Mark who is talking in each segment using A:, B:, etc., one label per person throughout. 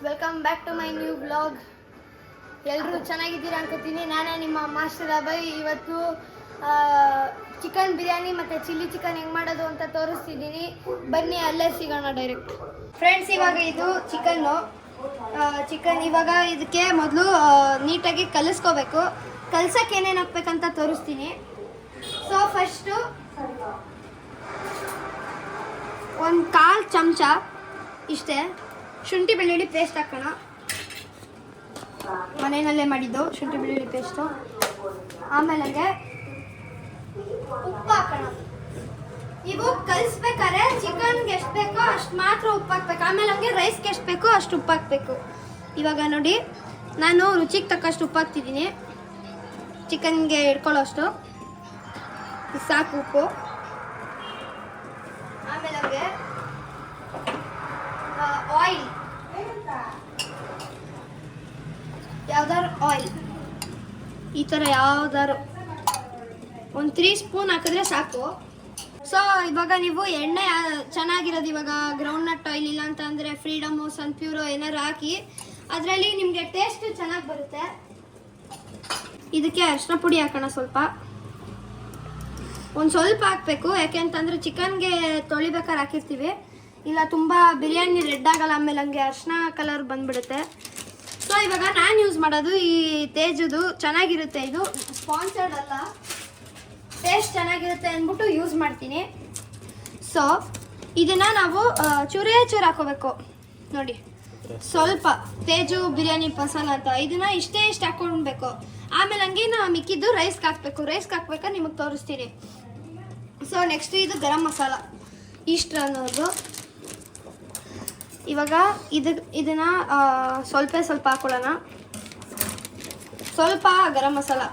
A: Welcome back to my new vlog. ಎಲ್ಲರೂ ಚೆನ್ನಾಗಿದ್ದೀರಾ ಅನ್ಕೋತೀನಿ. ನಾನೇ ನಿಮ್ಮ ಮಾಸ್ಟರ್ ಅಭಯ್. ಇವತ್ತು ಚಿಕನ್ ಬಿರಿಯಾನಿ ಮತ್ತು ಚಿಲ್ಲಿ ಚಿಕನ್ ಹೆಂಗೆ ಮಾಡೋದು ಅಂತ ತೋರಿಸ್ತಿದ್ದೀನಿ. ಬನ್ನಿ ಅಲ್ಲೇ ಸಿಗೋಣ ಡೈರೆಕ್ಟ್. ಫ್ರೆಂಡ್ಸ್, ಇವಾಗ ಇದು ಚಿಕನ್ ಇವಾಗ ಇದಕ್ಕೆ ಮೊದಲು ನೀಟಾಗಿ ಕಲಿಸ್ಕೋಬೇಕು. ಕಲ್ಸಕ್ಕೆ ಏನೇನು ಹಾಕ್ಬೇಕಂತ ತೋರಿಸ್ತೀನಿ. ಸೊ ಫಸ್ಟು ಒಂದು 1/4 ಚಮಚ ಇಷ್ಟೇ ಶುಂಠಿ ಬೆಳ್ಳುಳ್ಳಿ ಪೇಸ್ಟ್ ಹಾಕೋಣ. ಮನೆಯಲ್ಲೇ ಮಾಡಿದ್ದು ಶುಂಠಿ ಬೆಳ್ಳುಳ್ಳಿ ಪೇಸ್ಟು. ಆಮೇಲೆ ಉಪ್ಪು ಹಾಕೋಣ. ಇವು ಕಲಿಸ್ಬೇಕಾದ್ರೆ ಚಿಕನ್ಗೆ ಎಷ್ಟು ಬೇಕೋ ಅಷ್ಟು ಮಾತ್ರ ಉಪ್ಪು ಹಾಕ್ಬೇಕು. ಆಮೇಲೆ ರೈಸ್ಗೆ ಎಷ್ಟು ಬೇಕೋ ಅಷ್ಟು ಉಪ್ಪು ಹಾಕಬೇಕು. ಇವಾಗ ನೋಡಿ, ನಾನು ರುಚಿಗೆ ತಕ್ಕಷ್ಟು ಉಪ್ಪು ಹಾಕ್ತಿದ್ದೀನಿ. ಚಿಕನ್ಗೆ ಇಟ್ಕೊಳ್ಳೋ ಅಷ್ಟು ಸಾಕು ಉಪ್ಪು. ಆಮೇಲೆ ಆಯಿಲ್, ಯಾವ್ದಾದ್ರು ಆಯಿಲ್ ಈ ಥರ ಯಾವ್ದಾದ್ರು ಒಂದು 3 ಸ್ಪೂನ್ ಹಾಕಿದ್ರೆ ಸಾಕು. ಸೊ ಇವಾಗ ನೀವು ಎಣ್ಣೆ ಚೆನ್ನಾಗಿರೋದು, ಇವಾಗ ಗ್ರೌಂಡ್ ನಟ್ ಆಯಿಲ್ ಇಲ್ಲ ಅಂತ ಅಂದರೆ ಫ್ರೀಡಮು, ಸನ್ಪ್ಯೂರೋ ಏನಾರು ಹಾಕಿ, ಅದರಲ್ಲಿ ನಿಮಗೆ ಟೇಸ್ಟ್ ಚೆನ್ನಾಗಿ ಬರುತ್ತೆ. ಇದಕ್ಕೆ ಅರಿಶಿನ ಪುಡಿ ಹಾಕೋಣ. ಒಂದು ಸ್ವಲ್ಪ ಹಾಕಬೇಕು, ಯಾಕೆಂತಂದರೆ ಚಿಕನ್ಗೆ ತೊಳಿಬೇಕಾದ್ರೆ ಹಾಕಿರ್ತೀವಿ, ಇಲ್ಲ ತುಂಬ ಬಿರಿಯಾನಿ ರೆಡ್ ಆಗಲ್ಲ, ಆಮೇಲೆ ಅರಿಶಿನ ಕಲರ್ ಬಂದುಬಿಡುತ್ತೆ. ಸೊ ಇವಾಗ ನಾನು ಯೂಸ್ ಮಾಡೋದು ಈ ತೇಜುದು. ಚೆನ್ನಾಗಿರುತ್ತೆ, ಇದು ಸ್ಪಾನ್ಸರ್ಡ್ ಅಲ್ಲ, ಟೇಸ್ಟ್ ಚೆನ್ನಾಗಿರುತ್ತೆ ಅಂದ್ಬಿಟ್ಟು ಯೂಸ್ ಮಾಡ್ತೀನಿ. ಸೊ ಇದನ್ನು ನಾವು ಚೂರೇ ಚೂರು ಹಾಕೋಬೇಕು. ನೋಡಿ, ಸ್ವಲ್ಪ ತೇಜು ಬಿರಿಯಾನಿ ಮಸಾಲ ಅಂತ ಇದನ್ನು ಇಷ್ಟೇ ಹಾಕ್ಕೊಳ್ಬೇಕು. ಆಮೇಲೆ ನಾವು ಮಿಕ್ಕಿದ್ದು ರೈಸ್ಗೆ ಹಾಕಬೇಕು. ರೈಸ್ಗೆ ಹಾಕ್ಬೇಕಾದ್ರೆ ನಿಮಗೆ ತೋರಿಸ್ತೀನಿ. ಸೊ ನೆಕ್ಸ್ಟ್ ಇದು ಗರಂ ಮಸಾಲ ಇಷ್ಟು ಅನ್ನೋದು. ಇವಾಗ ಇದನ್ನು ಸ್ವಲ್ಪ ಹಾಕೊಳ್ಳೋಣ. ಸ್ವಲ್ಪ ಗರಂ ಮಸಾಲ.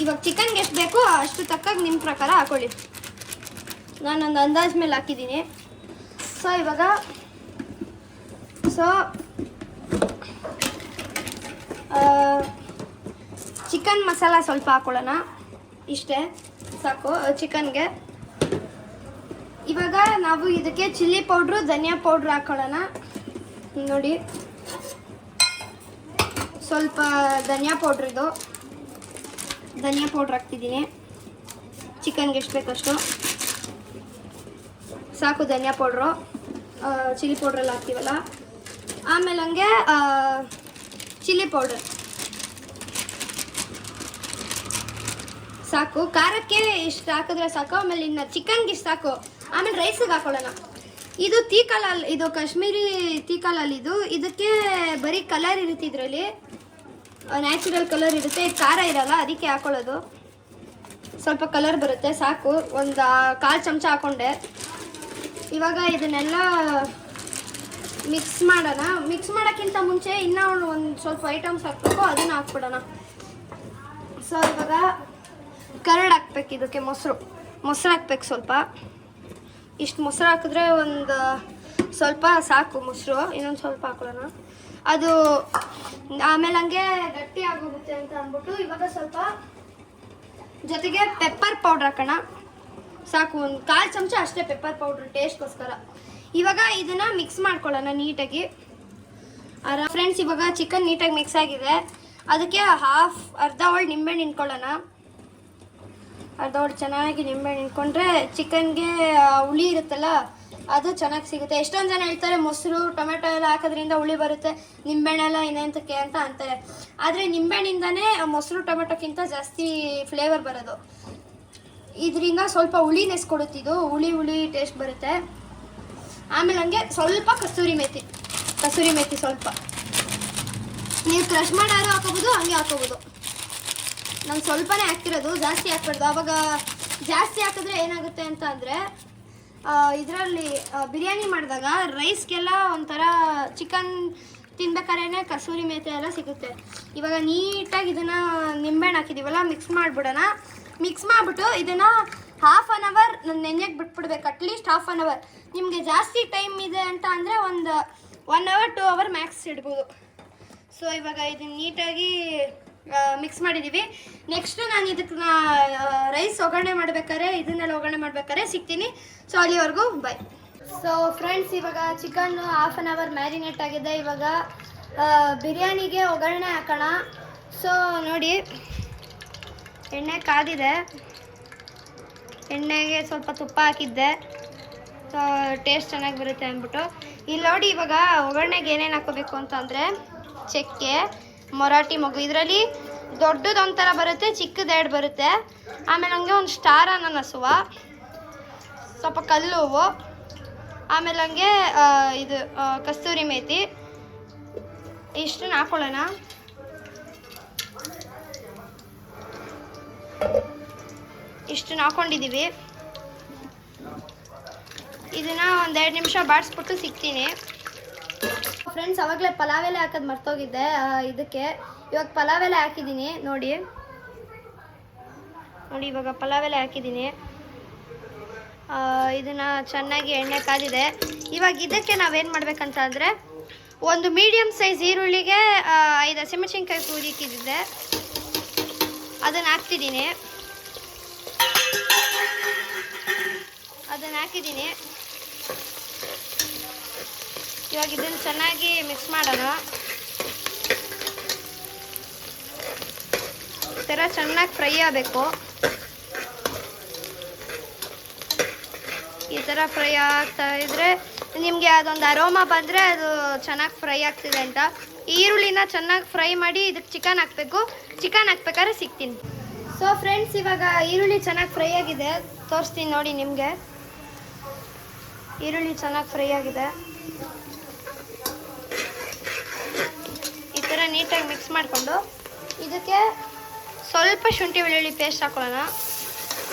A: ಇವಾಗ ಚಿಕನ್ಗೆ ಎಷ್ಟು ಬೇಕೋ ಅಷ್ಟು ತಕ್ಕಾಗಿ ನಿಮ್ಮ ಪ್ರಕಾರ ಹಾಕೊಳ್ಳಿ. ನಾನೊಂದು ಅಂದಾಜು ಮೇಲೆ ಹಾಕಿದ್ದೀನಿ. ಸೊ ಇವಾಗ ಚಿಕನ್ ಮಸಾಲ ಸ್ವಲ್ಪ ಹಾಕೊಳ್ಳೋಣ. ಇಷ್ಟೇ ಸಾಕು ಚಿಕನ್ಗೆ. ಇವಾಗ ನಾವು ಇದಕ್ಕೆ ಚಿಲ್ಲಿ ಪೌಡ್ರು, ಧನಿಯಾ ಪೌಡ್ರ್ ಹಾಕೊಳ್ಳೋಣ. ನೋಡಿ, ಸ್ವಲ್ಪ ಧನಿಯಾ ಪೌಡ್ರ್, ಇದು ಧನಿಯಾ ಪೌಡ್ರ್ ಹಾಕ್ತಿದ್ದೀನಿ. ಚಿಕನ್ಗೆ ಎಷ್ಟು ಬೇಕಷ್ಟು ಸಾಕು ಧನಿಯಾ ಪೌಡ್ರು. ಚಿಲ್ಲಿ ಪೌಡ್ರೆಲ್ಲ ಹಾಕ್ತೀವಲ್ಲ. ಆಮೇಲೆ ಚಿಲ್ಲಿ ಪೌಡರ್ ಸಾಕು. ಖಾರಕ್ಕೆ ಇಷ್ಟು ಹಾಕಿದ್ರೆ ಸಾಕು. ಆಮೇಲೆ ಇನ್ನು ಚಿಕನ್ಗೆ ಇಷ್ಟು ಸಾಕು. ಆಮೇಲೆ ರೈಸಿಗೆ ಹಾಕೊಳ್ಳೋಣ. ಇದು ತೀಕಲಲ್ಲಿ, ಇದು ಕಾಶ್ಮೀರಿ ತೀಕಲಲ್ಲಿ. ಇದಕ್ಕೆ ಬರೀ ಕಲರ್ ಇರುತ್ತೆ, ಇದರಲ್ಲಿ ನ್ಯಾಚುರಲ್ ಕಲರ್ ಇರುತ್ತೆ, ಖಾರ ಇರಲ್ಲ, ಅದಕ್ಕೆ ಹಾಕೊಳ್ಳೋದು. ಸ್ವಲ್ಪ ಕಲರ್ ಬರುತ್ತೆ ಸಾಕು. ಒಂದು 1/4 ಚಮಚ ಹಾಕ್ಕೊಂಡೆ. ಇವಾಗ ಇದನ್ನೆಲ್ಲ ಮಿಕ್ಸ್ ಮಾಡೋಣ. ಮಿಕ್ಸ್ ಮಾಡೋಕ್ಕಿಂತ ಮುಂಚೆ ಇನ್ನೂ ಒಂದು ಸ್ವಲ್ಪ ಐಟಮ್ಸ್ ಹಾಕಬೇಕು, ಅದನ್ನು ಹಾಕ್ಬಿಡೋಣ. ಸೊ ಇವಾಗ ಕರ್ಡ್ ಹಾಕ್ಬೇಕು. ಇದಕ್ಕೆ ಮೊಸರು ಹಾಕ್ಬೇಕು. ಸ್ವಲ್ಪ ಇಷ್ಟು ಮೊಸರು ಹಾಕಿದ್ರೆ ಒಂದು ಸ್ವಲ್ಪ ಸಾಕು ಮೊಸರು. ಇನ್ನೊಂದು ಸ್ವಲ್ಪ ಹಾಕೊಳ್ಳೋಣ. ಅದು ಆಮೇಲೆ ಗಟ್ಟಿ ಆಗೋಗುತ್ತೆ ಅಂತ ಅಂದ್ಬಿಟ್ಟು ಇವಾಗ ಸ್ವಲ್ಪ ಜೊತೆಗೆ ಪೆಪ್ಪರ್ ಪೌಡ್ರ್ ಹಾಕೋಣ. ಸಾಕು, ಒಂದು 1/4 ಚಮಚ ಅಷ್ಟೇ ಪೆಪ್ಪರ್ ಪೌಡ್ರ್, ಟೇಸ್ಟ್ಗೋಸ್ಕರ. ಇವಾಗ ಇದನ್ನು ಮಿಕ್ಸ್ ಮಾಡ್ಕೊಳ್ಳೋಣ ನೀಟಾಗಿ. ಫ್ರೆಂಡ್ಸ್, ಇವಾಗ ಚಿಕನ್ ನೀಟಾಗಿ ಮಿಕ್ಸ್ ಆಗಿದೆ. ಅದಕ್ಕೆ ಅರ್ಧ ಹೋಳು ನಿಂಬೆಹಣ್ಣು ಹಿಂಡ್ಕೊಳ್ಳೋಣ. ಅರ್ಧ ಹೋಳು ಚೆನ್ನಾಗಿ ನಿಂಬೆಹಣ್ಣು ಹಿಂಡ್ಕೊಂಡ್ರೆ ಚಿಕನ್ಗೆ ಹುಳಿ ಇರುತ್ತಲ್ಲ, ಅದು ಚೆನ್ನಾಗಿ ಸಿಗುತ್ತೆ. ಎಷ್ಟೊಂದು ಜನ ಹೇಳ್ತಾರೆ ಮೊಸರು ಟೊಮೆಟೊ ಎಲ್ಲ ಹಾಕೋದ್ರಿಂದ ಹುಳಿ ಬರುತ್ತೆ, ನಿಂಬೆಹಣ್ಣೆಲ್ಲ ಇನ್ನೆಂತಕ್ಕೆ ಅಂತ ಅಂತಾರೆ. ಆದರೆ ನಿಂಬೆಹಣ್ಣಿಂದನೇ ಮೊಸರು ಟೊಮೆಟೊಕ್ಕಿಂತ ಜಾಸ್ತಿ ಫ್ಲೇವರ್ ಬರೋದು. ಇದರಿಂದ ಸ್ವಲ್ಪ ಹುಳಿನೆಸ್ ಕೊಡುತ್ತಿದ್ದು, ಹುಳಿ ಟೇಸ್ಟ್ ಬರುತ್ತೆ. ಆಮೇಲೆ ಸ್ವಲ್ಪ ಕಸೂರಿ ಮೇಥಿ ಸ್ವಲ್ಪ ನೀವು ಕ್ರಷ್ ಮಾಡಾರು ಹಾಕೋಬೋದು, ಹಂಗೆ ಹಾಕೋಬೋದು. ನಾನು ಸ್ವಲ್ಪನೇ ಹಾಕ್ತಿರೋದು, ಜಾಸ್ತಿ ಹಾಕ್ಬಾರ್ದು. ಆವಾಗ ಜಾಸ್ತಿ ಹಾಕಿದ್ರೆ ಏನಾಗುತ್ತೆ ಅಂತ ಅಂದರೆ, ಇದರಲ್ಲಿ ಬಿರಿಯಾನಿ ಮಾಡಿದಾಗ ರೈಸ್ಗೆಲ್ಲ ಒಂಥರ ಚಿಕನ್ ತಿನ್ಬೇಕಾದ್ರೆ ಕಸೂರಿ ಮೇಥಿ ಎಲ್ಲ ಸಿಗುತ್ತೆ. ಇವಾಗ ನೀಟಾಗಿ ಇದನ್ನು ನಿಂಬೆಹಣ್ಣು ಹಾಕಿದ್ದೀವಲ್ಲ, ಮಿಕ್ಸ್ ಮಾಡಿಬಿಡೋಣ. ಮಿಕ್ಸ್ ಮಾಡಿಬಿಟ್ಟು ಇದನ್ನು 1/2 ಅವರ್ ನೆನೆಯಕ್ಕೆ ಬಿಟ್ಬಿಡ್ಬೇಕು. At least 1/2 hour. ನಿಮಗೆ ಜಾಸ್ತಿ ಟೈಮ್ ಇದೆ ಅಂತ ಅಂದರೆ ಒಂದು 1 ಅವರ್ 2 ಅವರ್ ಮ್ಯಾಕ್ಸ್ ಇಡ್ಬೋದು. ಸೊ ಇವಾಗ ಇದನ್ನು ನೀಟಾಗಿ ಮಿಕ್ಸ್ ಮಾಡಿದ್ದೀವಿ. ನೆಕ್ಸ್ಟು ನಾನು ಇದಕ್ಕೆ ರೈಸ್ ಒಗ್ಗರಣೆ ಮಾಡಬೇಕಾದ್ರೆ, ಇದನ್ನೆಲ್ಲ ಒಗ್ಗರಣೆ ಮಾಡಬೇಕಾದ್ರೆ ಸಿಗ್ತೀನಿ. ಸೊ ಅಲ್ಲಿವರೆಗೂ ಬಾಯ್. ಸೊ ಫ್ರೆಂಡ್ಸ್, ಇವಾಗ chicken half an hour marinate ಆಗಿದೆ. ಇವಾಗ ಬಿರಿಯಾನಿಗೆ ಒಗ್ಗರಣೆ ಹಾಕೋಣ. ಸೊ ನೋಡಿ, ಎಣ್ಣೆ ಕಾದಿದೆ. ಎಣ್ಣೆಗೆ ಸ್ವಲ್ಪ ತುಪ್ಪ ಹಾಕಿದ್ದೆ, ಸೊ ಟೇಸ್ಟ್ ಚೆನ್ನಾಗಿ ಬರುತ್ತೆ ಅಂದ್ಬಿಟ್ಟು. ಇಲ್ಲಿ ನೋಡಿ, ಇವಾಗ ಒಗ್ಗರಣೆಗೆ ಏನೇನು ಹಾಕೋಬೇಕು ಅಂತಂದರೆ ಚಕ್ಕೆ, ಮೊರಾಠಿ ಮೊಗ್ಗು, ಇದರಲ್ಲಿ ದೊಡ್ಡದೊಂಥರ ಬರುತ್ತೆ, ಚಿಕ್ಕದೆರಡು ಬರುತ್ತೆ. ಆಮೇಲೆ ಹಂಗೆ ಒಂದು ಸ್ಟಾರ್ ಅನಾನಸುವ, ಸ್ವಲ್ಪ ಕಲ್ಲು ಹೂವು, ಆಮೇಲೆ ಹಂಗೆ ಇದು ಕಸ್ತೂರಿ ಮೇಥಿ, ಇಷ್ಟನ್ನು ಹಾಕೊಳ್ಳೋಣ. ಇಷ್ಟನ್ನು ಹಾಕೊಂಡಿದ್ದೀವಿ. ಇದನ್ನು ಒಂದು 2 ನಿಮಿಷ ಬಾಡಿಸ್ಬಿಟ್ಟು ಸಿಗ್ತೀನಿ. ಫ್ರೆಂಡ್ಸ್, ಅವಾಗಲೇ ಪಲಾವ್ ಎಲೆ ಹಾಕೋದು ಮರ್ತೋಗಿದ್ದೆ ಇದಕ್ಕೆ. ಇವಾಗ ಪಲಾವ್ ಎಲೆ ಹಾಕಿದ್ದೀನಿ ನೋಡಿ. ಇವಾಗ ಪಲಾವ್ ಎಲೆ ಹಾಕಿದ್ದೀನಿ. ಇದನ್ನು ಚೆನ್ನಾಗಿ ಎಣ್ಣೆ ಕಾದಿದೆ. ಇವಾಗ ಇದಕ್ಕೆ ನಾವೇನು ಮಾಡಬೇಕಂತ ಅಂದರೆ, ಒಂದು ಮೀಡಿಯಮ್ ಸೈಜ್ ಈರುಳ್ಳಿಗೆ 5 ಹಸಿಮೆಣಸಿನ್ಕಾಯಿ ಕೂದಿಕ್ಕಿದ್ದೆ, ಅದನ್ನು ಹಾಕ್ತಿದ್ದೀನಿ. ಇವಾಗ ಇದನ್ನು ಚೆನ್ನಾಗಿ ಮಿಕ್ಸ್ ಮಾಡೋಣ. ಈ ಥರ ಚೆನ್ನಾಗಿ ಫ್ರೈ ಆಗಬೇಕು. ಈ ಥರ ಫ್ರೈ ಆಗ್ತಾ ಇದ್ರೆ ನಿಮಗೆ ಅದೊಂದು ಅರೋಮಾ ಬಂದರೆ ಅದು ಚೆನ್ನಾಗಿ ಫ್ರೈ ಆಗ್ತಿದೆ ಅಂತ. ಈರುಳ್ಳಿನ ಚೆನ್ನಾಗಿ ಫ್ರೈ ಮಾಡಿ ಇದಕ್ಕೆ ಚಿಕನ್ ಹಾಕಬೇಕು. ಚಿಕನ್ ಹಾಕ್ಬೇಕಾದ್ರೆ ಸಿಗ್ತೀನಿ. ಸೊ ಫ್ರೆಂಡ್ಸ್, ಇವಾಗ ಈರುಳ್ಳಿ ಚೆನ್ನಾಗಿ ಫ್ರೈ ಆಗಿದೆ, ತೋರಿಸ್ತೀನಿ ನೋಡಿ ನಿಮಗೆ. ಈರುಳ್ಳಿ ಚೆನ್ನಾಗಿ ಫ್ರೈ ಆಗಿದೆ. ಈ ಥರ ನೀಟಾಗಿ ಮಿಕ್ಸ್ ಮಾಡಿಕೊಂಡು ಇದಕ್ಕೆ ಸ್ವಲ್ಪ ಶುಂಠಿ ಬೆಳ್ಳುಳ್ಳಿ ಪೇಸ್ಟ್ ಹಾಕೊಳ್ಳೋಣ.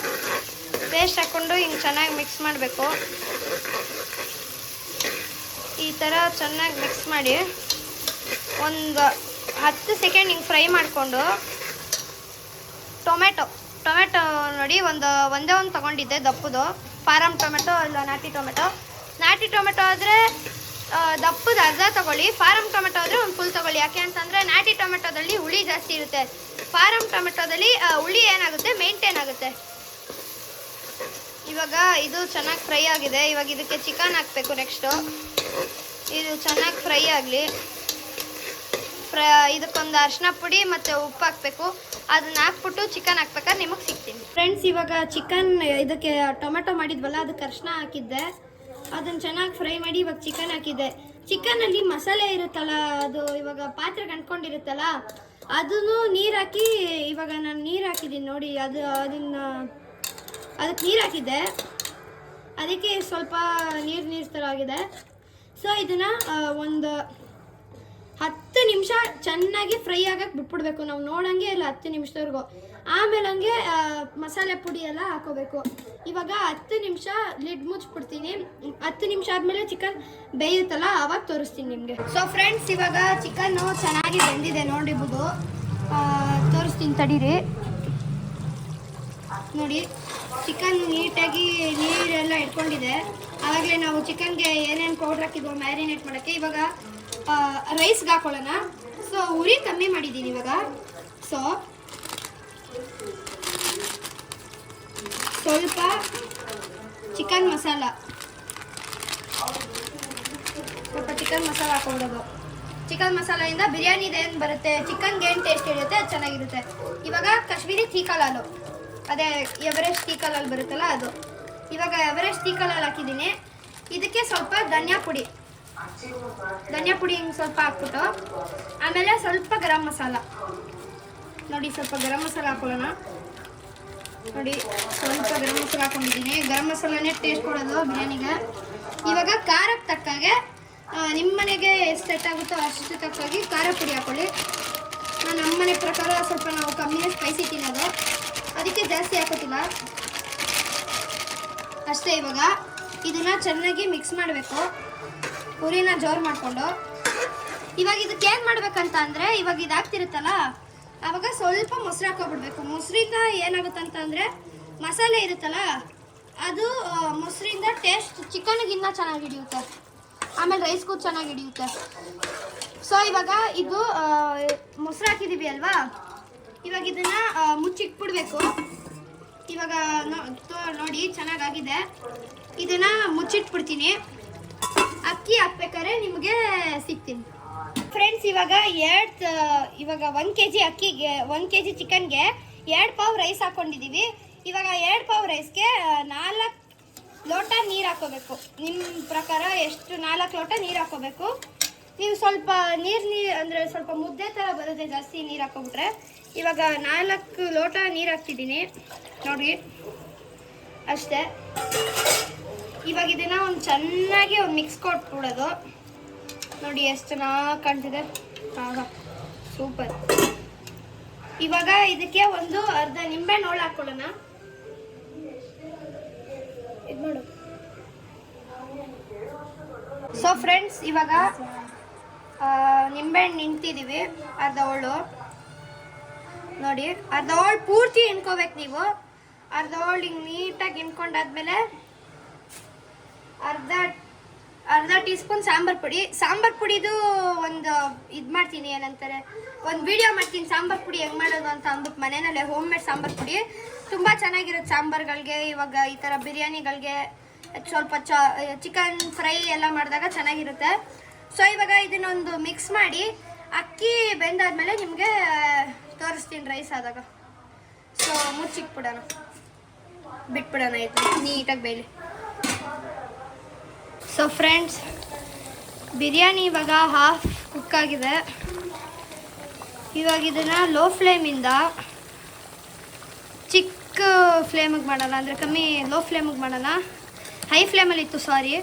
A: ಪೇಸ್ಟ್ ಹಾಕ್ಕೊಂಡು ಹಿಂಗೆ ಚೆನ್ನಾಗಿ ಮಿಕ್ಸ್ ಮಾಡಬೇಕು. ಈ ಥರ ಚೆನ್ನಾಗಿ ಮಿಕ್ಸ್ ಮಾಡಿ ಒಂದು 10 ಸೆಕೆಂಡ್ ಹಿಂಗೆ ಫ್ರೈ ಮಾಡಿಕೊಂಡು ಟೊಮೆಟೊ ನೋಡಿ, ಒಂದೇ ಒಂದು ತೊಗೊಂಡಿದ್ದೆ ದಪ್ಪದು. ಫಾರಮ್ ಟೊಮೆಟೊ ಇಲ್ಲ ನಾಟಿ ಟೊಮೆಟೊ ಆದರೆ ದಪ್ಪದ ಅರ್ಧ ತೊಗೊಳ್ಳಿ. ಫಾರಮ್ ಟೊಮೆಟೊ ಆದರೆ ಒಂದು ಫುಲ್ ತೊಗೊಳ್ಳಿ. ಯಾಕೆ ಅಂತಂದರೆ ನಾಟಿ ಟೊಮೆಟೊದಲ್ಲಿ ಹುಳಿ ಜಾಸ್ತಿ ಇರುತ್ತೆ. ಫಾರಮ್ ಟೊಮೆಟೊದಲ್ಲಿ ಹುಳಿ ಏನಾಗುತ್ತೆ, ಮೇಂಟೈನ್ ಆಗುತ್ತೆ. ಇವಾಗ ಇದು ಚೆನ್ನಾಗಿ ಫ್ರೈ ಆಗಿದೆ. ಇವಾಗ ಇದಕ್ಕೆ ಚಿಕನ್ ಹಾಕಬೇಕು. ನೆಕ್ಸ್ಟು ಇದು ಚೆನ್ನಾಗಿ ಫ್ರೈ ಆಗಲಿ. ಇದಕ್ಕೊಂದು ಅರಿಶಿನ ಪುಡಿ ಮತ್ತು ಉಪ್ಪು ಹಾಕಬೇಕು. ಅದನ್ನ ಹಾಕ್ಬಿಟ್ಟು ಚಿಕನ್ ಹಾಕ್ಬೇಕಾದ್ರೆ ನಿಮಗೆ ಸಿಗ್ತೀನಿ. ಫ್ರೆಂಡ್ಸ್, ಇವಾಗ ಚಿಕನ್ ಇದಕ್ಕೆ ಟೊಮೆಟೊ ಮಾಡಿದ್ವಲ್ಲ, ಅದಕ್ಕೆ ಅರಿಶಿನ ಹಾಕಿದ್ದೆ. ಅದನ್ನು ಚೆನ್ನಾಗಿ ಫ್ರೈ ಮಾಡಿ ಇವಾಗ ಚಿಕನ್ ಹಾಕಿದ್ದೆ. ಚಿಕನಲ್ಲಿ ಮಸಾಲೆ ಇರುತ್ತಲ್ಲ, ಅದು ಇವಾಗ ಪಾತ್ರೆಗೆ ಅಂಟ್ಕೊಂಡಿರುತ್ತಲ್ಲ, ಅದನ್ನು ನೀರು ಹಾಕಿ ಇವಾಗ ನಾನು ನೀರು ಹಾಕಿದ್ದೀನಿ ನೋಡಿ. ಅದಕ್ಕೆ ನೀರು ಹಾಕಿದ್ದೆ, ಅದಕ್ಕೆ ಸ್ವಲ್ಪ ನೀರು ಥರ ಆಗಿದೆ. ಸೊ ಇದನ್ನು ಒಂದು 10 ನಿಮಿಷ ಚೆನ್ನಾಗಿ ಫ್ರೈ ಆಗಕ್ಕೆ ಬಿಟ್ಬಿಡ್ಬೇಕು. ನಾವು ನೋಡೋಂಗೆ ಇಲ್ಲ 10 ನಿಮಿಷದವರೆಗೂ. ಆಮೇಲೆ ಹಂಗೆ ಮಸಾಲೆ ಪುಡಿ ಎಲ್ಲ ಹಾಕೋಬೇಕು. ಇವಾಗ 10 ನಿಮಿಷ ಲಿಡ್ ಮುಚ್ಚಿಬಿಡ್ತೀನಿ. 10 ನಿಮಿಷ ಆದಮೇಲೆ ಚಿಕನ್ ಬೇಯುತ್ತಲ್ಲ, ಆವಾಗ ತೋರಿಸ್ತೀನಿ ನಿಮಗೆ. ಸೊ ಫ್ರೆಂಡ್ಸ್, ಇವಾಗ ಚಿಕನ್ನು ಚೆನ್ನಾಗಿ ಬೆಂದಿದೆ ನೋಡಿಬೋದು. ತೋರಿಸ್ತೀನಿ ತಡೀರಿ. ನೋಡಿ, ಚಿಕನ್ ನೀಟಾಗಿ ನೀರೆಲ್ಲ ಇಟ್ಕೊಂಡಿದೆ. ಆವಾಗಲೇ ನಾವು ಚಿಕನ್ಗೆ ಏನೇನು ಪೌಡ್ರ್ ಹಾಕಿದ್ವು ಮ್ಯಾರಿನೇಟ್ ಮಾಡೋಕ್ಕೆ. ಇವಾಗ ರೈಸ್ಗೆ ಹಾಕೊಳ್ಳೋಣ. ಸೊ ಉರಿ ಕಮ್ಮಿ ಮಾಡಿದ್ದೀನಿ ಇವಾಗ. ಸೊ ಸ್ವಲ್ಪ ಚಿಕನ್ ಮಸಾಲ ಹಾಕ್ಕೊಬಿಡೋದು. ಚಿಕನ್ ಮಸಾಲೆಯಿಂದ ಬಿರಿಯಾನಿದು ಏನು ಬರುತ್ತೆ, ಚಿಕನ್ಗೆ ಏನು ಟೇಸ್ಟ್ ಇರುತ್ತೆ, ಅದು ಚೆನ್ನಾಗಿರುತ್ತೆ. ಇವಾಗ ಕಾಶ್ಮೀರಿ ತೀಖಾ ಲಾಲು, ಅದೇ ಎವರೆಸ್ಟ್ ತೀಖಾ ಲಾಲ್ ಬರುತ್ತಲ್ಲ ಅದು. ಇವಾಗ ಎವರೆಸ್ಟ್ ತೀಖಾ ಲಾಲ್ ಹಾಕಿದ್ದೀನಿ. ಇದಕ್ಕೆ ಸ್ವಲ್ಪ ಧನಿಯಾ ಪುಡಿ ಹಿಂಗೆ ಸ್ವಲ್ಪ ಹಾಕ್ಬಿಟ್ಟು, ಆಮೇಲೆ ಸ್ವಲ್ಪ ಗರಂ ಮಸಾಲ ನೋಡಿ, ಸ್ವಲ್ಪ ಗರಂ ಮಸಾಲ ಹಾಕೊಳ್ಳೋಣ. ನೋಡಿ, ಸ್ವಲ್ಪ ಗರಂ ಮಸಾಲ ಹಾಕೊಂಡಿದ್ದೀನಿ. ಗರಂ ಮಸಾಲನೇ ಟೇಸ್ಟ್ ಕೊಡೋದು ಬಿರಿಯಾನಿಗೆ. ಇವಾಗ ಖಾರಕ್ಕೆ ತಕ್ಕಾಗೆ ನಿಮ್ಮ ಮನೆಗೆ ಎಷ್ಟು ಸೆಟ್ ಆಗುತ್ತೋ ಅಷ್ಟು ತಕ್ಕಾಗಿ ಖಾರ ಪುಡಿ ಹಾಕೊಳ್ಳಿ. ನಮ್ಮ ಮನೆ ಪ್ರಕಾರ ಸ್ವಲ್ಪ ನಾವು ಕಮ್ಮಿನೇ ಸ್ಪೈಸಿ ತಿನ್ನೋದು, ಅದಕ್ಕೆ ಜಾಸ್ತಿ ಹಾಕೋತಿಲ್ಲ ಅಷ್ಟೇ. ಇವಾಗ ಇದನ್ನು ಚೆನ್ನಾಗಿ ಮಿಕ್ಸ್ ಮಾಡಬೇಕು, ಪುರಿನ ಜೋರು ಮಾಡಿಕೊಂಡು. ಇವಾಗ ಇದಕ್ಕೆ ಏನು ಮಾಡ್ಬೇಕಂತ ಅಂದರೆ, ಇವಾಗ ಇದು ಹಾಕ್ತಿರುತ್ತಲ್ಲ, ಆವಾಗ ಸ್ವಲ್ಪ ಮೊಸರು ಹಾಕೋಬಿಡ್ಬೇಕು. ಮೊಸರಿಂದ ಏನಾಗುತ್ತಂತ ಅಂದರೆ, ಮಸಾಲೆ ಇರುತ್ತಲ್ಲ ಅದು ಮೊಸರಿಂದ ಟೇಸ್ಟ್ ಚಿಕನ್ಗಿನ್ನ ಚೆನ್ನಾಗಿ ಹಿಡಿಯುತ್ತೆ, ಆಮೇಲೆ ರೈಸ್ಗೂ ಚೆನ್ನಾಗಿ ಹಿಡಿಯುತ್ತೆ. ಸೊ ಇವಾಗ ಇದು ಮೊಸರು ಹಾಕಿದ್ದೀವಿ ಅಲ್ವಾ, ಇವಾಗ ಇದನ್ನು ಮುಚ್ಚಿಟ್ಬಿಡ್ಬೇಕು. ಇವಾಗ ನೋಡಿ ಚೆನ್ನಾಗಾಗಿದೆ. ಇದನ್ನ ಮುಚ್ಚಿಟ್ಬಿಡ್ತೀನಿ. ಅಕ್ಕಿ ಹಾಕ್ಬೇಕಾದ್ರೆ ನಿಮಗೆ ಸಿಗ್ತೀನಿ ಫ್ರೆಂಡ್ಸ್. ಇವಾಗ 1 kg ಅಕ್ಕಿಗೆ 1 kg ಚಿಕನ್ಗೆ 2 ಪಾವ್ ರೈಸ್ ಹಾಕೊಂಡಿದ್ದೀವಿ. ಇವಾಗ 2 ಪಾವ್ ರೈಸ್ಗೆ 4 ಲೋಟ ನೀರು ಹಾಕೋಬೇಕು. ನಿಮ್ಮ ಪ್ರಕಾರ ಎಷ್ಟು 4 ಲೋಟ ನೀರು ಹಾಕೋಬೇಕು. ನೀವು ಸ್ವಲ್ಪ ನೀರು ಅಂದರೆ ಸ್ವಲ್ಪ ಮುದ್ದೆ ಥರ ಬರುತ್ತೆ ಜಾಸ್ತಿ ನೀರು ಹಾಕೋಬಿಟ್ರೆ. ಇವಾಗ 4 ಲೋಟ ನೀರು ಹಾಕ್ತಿದ್ದೀನಿ ನೋಡಿ ಅಷ್ಟೇ. ಇವಾಗ ಇದನ್ನು ಚೆನ್ನಾಗಿ ಮಿಕ್ಸ್ ಕೊಟ್ಬಿಡೋದು. ನೋಡಿ ಎಷ್ಟು ಚೆನ್ನಾಗಿ ಕಾಣ್ತಿದೆ. ಆಹಾ ಸೂಪರ್. ಇವಾಗ ಇದಕ್ಕೆ ಒಂದು ಅರ್ಧ ನಿಂಬೆಹಣ್ಣು ಹೋಳು ಹಾಕೊಳ್ಳೋಣ. ಇದು ನೋಡು. ಸೊ ಫ್ರೆಂಡ್ಸ್ ಇವಾಗ ನಿಂಬೆಹಣ್ಣು ನಿಂತಿದ್ದೀವಿ. ಅರ್ಧ ಹೋಳು ನೋಡಿ, ಅರ್ಧ ಹೋಳು ಪೂರ್ತಿ ಹಿಂಡ್ಕೋಬೇಕು ನೀವು. ಅರ್ಧ ಹೋಳು ಹಿಂಗೆ ನೀಟಾಗಿ ಹಿಂಡ್ಕೊಂಡಾದ್ಮೇಲೆ ಅರ್ಧ ಟೀ ಸ್ಪೂನ್ ಸಾಂಬಾರ್ ಪುಡಿದು ಒಂದು ಇದು ಮಾಡ್ತೀನಿ, ಏನಂತಾರೆ ಒಂದು ವಿಡಿಯೋ ಮಾಡ್ತೀನಿ ಸಾಂಬಾರ್ ಪುಡಿ ಹೆಂಗೆ ಮಾಡೋದು ಅಂತ ಅಂದ್ಬಿಟ್ಟು. ಮನೆಯಲ್ಲೇ ಹೋಮ್ ಮೇಡ್ ಸಾಂಬಾರ್ ಪುಡಿ ತುಂಬ ಚೆನ್ನಾಗಿರುತ್ತೆ ಸಾಂಬಾರ್ಗಳಿಗೆ. ಇವಾಗ ಈ ಥರ ಬಿರಿಯಾನಿಗಳಿಗೆ ಸ್ವಲ್ಪ ಚಿಕನ್ ಫ್ರೈ ಎಲ್ಲ ಮಾಡಿದಾಗ ಚೆನ್ನಾಗಿರುತ್ತೆ. ಸೊ ಇವಾಗ ಇದನ್ನೊಂದು ಮಿಕ್ಸ್ ಮಾಡಿ ಅಕ್ಕಿ ಬೆಂದಾದ್ಮೇಲೆ ನಿಮಗೆ ತೋರಿಸ್ತೀನಿ ರೈಸ್ ಆದಾಗ. ಸೊ ಮುಚ್ಚಿಕ್ಬಿಡೋಣ, ಬಿಟ್ಬಿಡೋಣ ಇದು ನೀಟಾಗಿ ಬೇಯಲಿ. ಸೊ ಫ್ರೆಂಡ್ಸ್ ಬಿರಿಯಾನಿ ಇವಾಗ ಹಾಫ್ ಕುಕ್ ಆಗಿದೆ. ಇವಾಗ ಇದನ್ನು ಲೋ ಫ್ಲೇಮಿಂದ ಚಿಕ್ಕ ಫ್ಲೇಮಿಗೆ ಮಾಡೋಣ, ಅಂದರೆ ಲೋ ಫ್ಲೇಮಿಗೆ ಮಾಡೋಣ. ಹೈ ಫ್ಲೇಮಲ್ಲಿ ಇತ್ತು ಸಾರಿ.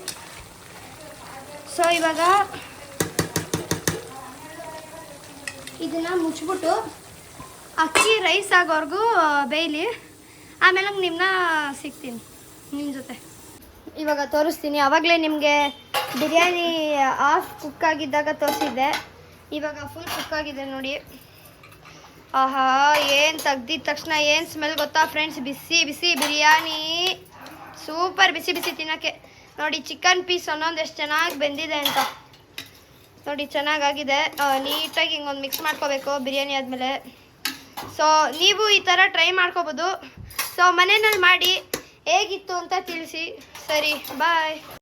A: ಸೊ ಇವಾಗ ಇದನ್ನು ಮುಚ್ಚಿಬಿಟ್ಟು ಅಕ್ಕಿ ರೈಸ್ ಆಗೋವರೆಗೂ ಬೇಯಲಿ. ಆಮೇಲೆ ನಿಮ್ಮನ್ನ ಸಿಗ್ತೀನಿ ನಿಮ್ಮ ಜೊತೆ. ಇವಾಗ ತೋರಿಸ್ತೀನಿ. ಆವಾಗಲೇ ನಿಮಗೆ ಬಿರಿಯಾನಿ ಹಾಫ್ ಕುಕ್ ಆಗಿದ್ದಾಗ ತೋರಿಸಿದ್ದೆ. ಇವಾಗ ಫುಲ್ ಕುಕ್ ಆಗಿದೆ ನೋಡಿ. ಆಹಾ ಏನು ತೆಗ್ದಿದ ತಕ್ಷಣ ಏನು ಸ್ಮೆಲ್ ಗೊತ್ತಾ ಫ್ರೆಂಡ್ಸ್? ಬಿಸಿ ಬಿಸಿ ಬಿರಿಯಾನಿ, ಸೂಪರ್ ಬಿಸಿ ಬಿಸಿ ತಿನ್ನೋಕ್ಕೆ. ನೋಡಿ ಚಿಕನ್ ಪೀಸ್ ಒಂದೊಂದು ಎಷ್ಟು ಚೆನ್ನಾಗಿ ಬೆಂದಿದೆ ಅಂತ ನೋಡಿ, ಚೆನ್ನಾಗಾಗಿದೆ. ನೀಟಾಗಿ ಹಿಂಗೊಂದು ಮಿಕ್ಸ್ ಮಾಡ್ಕೋಬೇಕು ಬಿರಿಯಾನಿ ಆದಮೇಲೆ. ಸೊ ನೀವು ಈ ಥರ ಟ್ರೈ ಮಾಡ್ಕೋಬೋದು. ಸೊ ಮನೆಯಲ್ಲಿ ಮಾಡಿ ಹೇಗಿತ್ತು ಅಂತ ತಿಳಿಸಿ. ಸರಿ ಬಾಯ್.